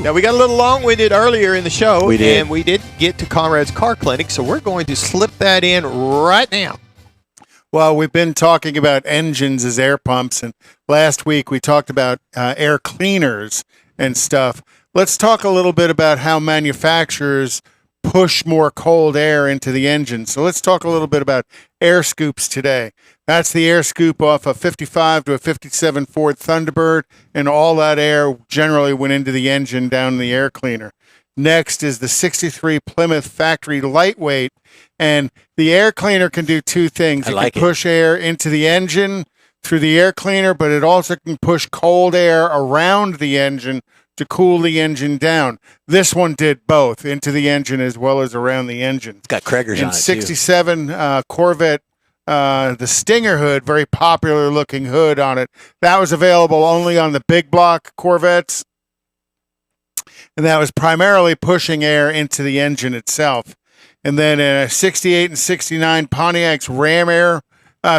Now, we got a little long-winded earlier in the show. We did. And we did get to Konrad's car clinic, so we're going to slip that in right now. Well, we've been talking about engines as air pumps, and last week we talked about air cleaners and stuff. Let's talk a little bit about how manufacturers push more cold air into the engine. So let's talk a little bit about air scoops today. That's the air scoop off a 55 to a 57 Ford Thunderbird, and all that air generally went into the engine down the air cleaner. Next is the 63 Plymouth factory lightweight, and the air cleaner can do two things. It can push air into the engine through the air cleaner, but it also can push cold air around the engine to cool the engine down. This one did both, into the engine as well as around the engine. It's got Krager's on it, 67 Corvette, the Stinger hood, very popular looking hood on it. That was available only on the big block Corvettes, and that was primarily pushing air into the engine itself. And then a 68 and 69 Pontiac's Ram Air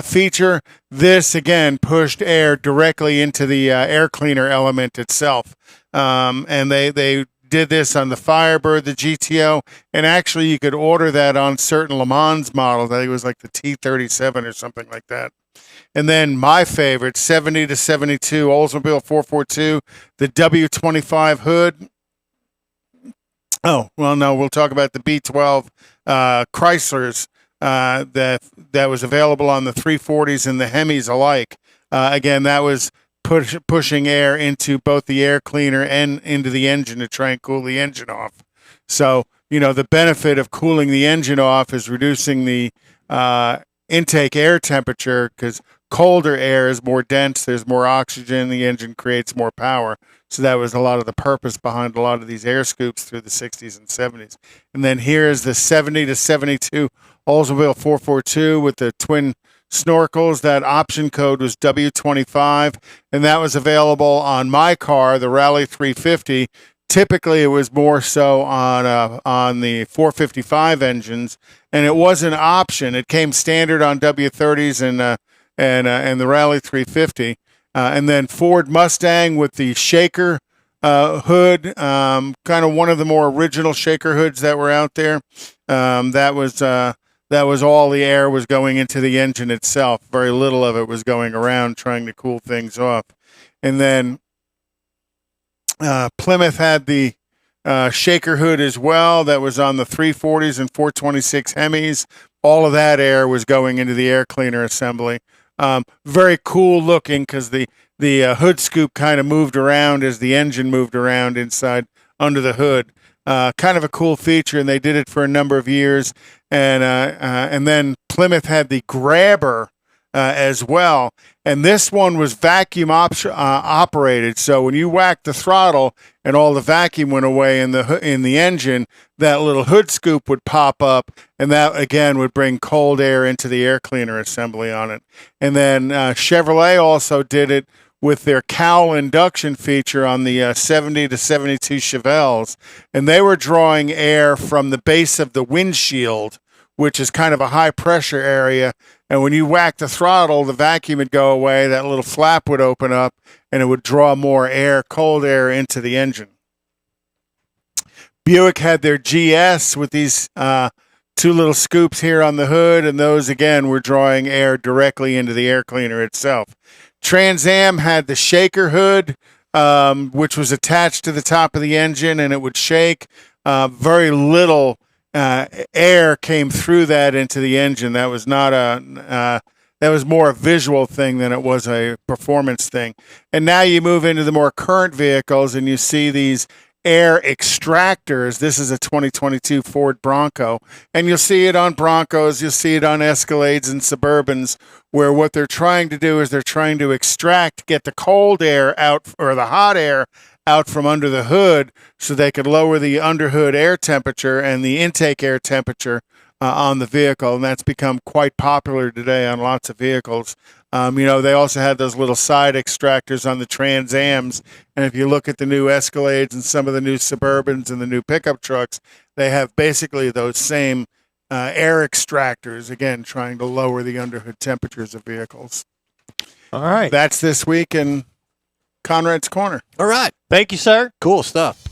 feature, this again pushed air directly into the air cleaner element itself. And they did this on the Firebird, the GTO, and actually you could order that on certain Le Mans models. I think it was like the T37 or something like that. And then my favorite, 70 to 72 Oldsmobile 442, the W25 hood. Oh, well, no, we'll talk about the B12 Chryslers that was available on the 340s and the Hemis alike. Again, that was pushing air into both the air cleaner and into the engine to try and cool the engine off. So, the benefit of cooling the engine off is reducing the intake air temperature, because colder air is more dense, there's more oxygen, the engine creates more power. So that was a lot of the purpose behind a lot of these air scoops through the 60s and 70s. And then here's the 70 to 72 Oldsmobile 442 with the twin snorkels. That option code was W25, and that was available on my car, the Rally 350. Typically, it was more so on the 455 engines, and it was an option. It came standard on W30s and the Rally 350. And then Ford Mustang with the shaker hood, kind of one of the more original shaker hoods that were out there. That was all the air was going into the engine itself. Very little of it was going around trying to cool things off. And then Plymouth had the shaker hood as well. That was on the 340s and 426 Hemis. All of that air was going into the air cleaner assembly. Very cool looking, because the hood scoop kind of moved around as the engine moved around inside under the hood. Kind of a cool feature, and they did it for a number of years. And then Plymouth had the grabber as well, and this one was vacuum operated. So when you whacked the throttle and all the vacuum went away in the engine, that little hood scoop would pop up, and that again would bring cold air into the air cleaner assembly on it. And then Chevrolet also did it with their cowl induction feature on the 70 to 72 Chevelles, and they were drawing air from the base of the windshield, which is kind of a high pressure area. And when you whack the throttle, the vacuum would go away, that little flap would open up, and it would draw more air, cold air, into the engine. Buick had their GS with these two little scoops here on the hood, and those again were drawing air directly into the air cleaner itself. Trans Am had the shaker hood, which was attached to the top of the engine, and it would shake. Very little air came through that into the engine. That was not that was more a visual thing than it was a performance thing. And now you move into the more current vehicles, and you see these air extractors. This is a 2022 Ford Bronco, and you'll see it on Broncos, you'll see it on Escalades and Suburbans, where what they're trying to do is they're trying to get the cold air out, or the hot air out from under the hood, so they could lower the underhood air temperature and the intake air temperature on the vehicle. And that's become quite popular today on lots of vehicles. They also had those little side extractors on the Trans Ams. And if you look at the new Escalades and some of the new Suburbans and the new pickup trucks, they have basically those same air extractors, again, trying to lower the underhood temperatures of vehicles. All right. That's this week in Konrad's Corner. All right. Thank you, sir. Cool stuff.